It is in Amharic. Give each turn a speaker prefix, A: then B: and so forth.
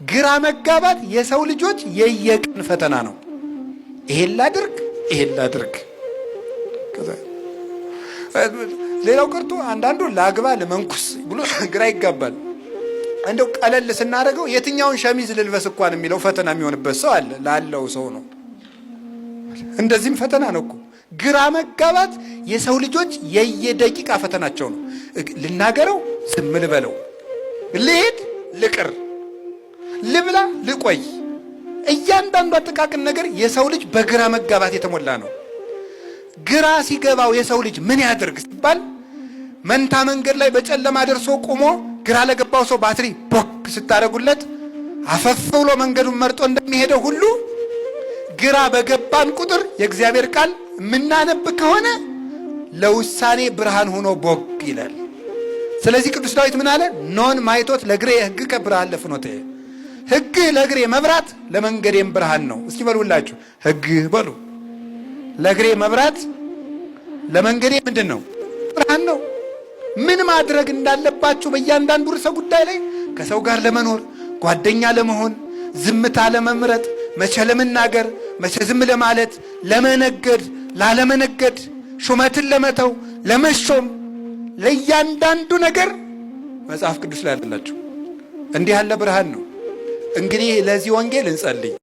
A: ግራ መጋባት የሰው ልጆች የየቀን ፈተና ነው። ይሄን ላድርግ ሌላው ቀርቶ አንዳንዱ ላግባ ለመንኩስ ብሎ ግራ ይጋባል። እንደው ቀለል ስናደርገው የትኛውን ሸሚዝ ልልበስ እንኳን የሚለው ፈተና የሚሆንበት ሰው አለ። ላለው ሰው ነው። እንደዚህም ፈተና ነው እኮ ግራ መጋባት የሰው ልጆች የየደቂቃ ፈተናቸው ነው። ልናገረው፣ ዝም ልበለው፣ ልሄድ፣ ልቅር፣ ልብላ፣ ልቆይ፣ እያንዳንዱ ጥቃቅን ነገር የሰው ልጅ በግራ መጋባት የተሞላ ነው። ግራ ሲገባው የሰው ልጅ ምን ያድርግ ሲባል መንታ መንገድ ላይ በጨለማ ደርሶ ቆሞ ግራ ለገባው ሰው ባትሪ ቦክ ስታደርጉለት አፈፍ ብሎ መንገዱን መርጦ እንደሚሄደው ሁሉ ግራ በገባን ቁጥር የእግዚአብሔር ቃል የምናነብ ከሆነ ለውሳኔ ብርሃን ሆኖ ቦግ ይላል። ስለዚህ ቅዱስ ዳዊት ምን አለ? ኖን ማይቶት ለግሬ ሕግከ ብርሃን ለፍኖቴ፣ ሕግህ ለግሬ መብራት ለመንገዴም ብርሃን ነው። እስኪ በሉላችሁ ሕግህ በሉ። ለግሬ መብራት ለመንገዴ ምንድን ነው? ብርሃን ነው። ምን ማድረግ እንዳለባችሁ በእያንዳንዱ ርዕሰ ጉዳይ ላይ ከሰው ጋር ለመኖር ጓደኛ ለመሆን ዝምታ ለመምረጥ መቼ ለመናገር መቼ ዝም ለማለት ለመነገድ ላለመነገድ ሹመትን ለመተው ለመሾም ለእያንዳንዱ ነገር መጽሐፍ ቅዱስ ላይ አላችሁ። እንዲህ ያለ ብርሃን ነው። እንግዲህ ለዚህ ወንጌል እንጸልይ።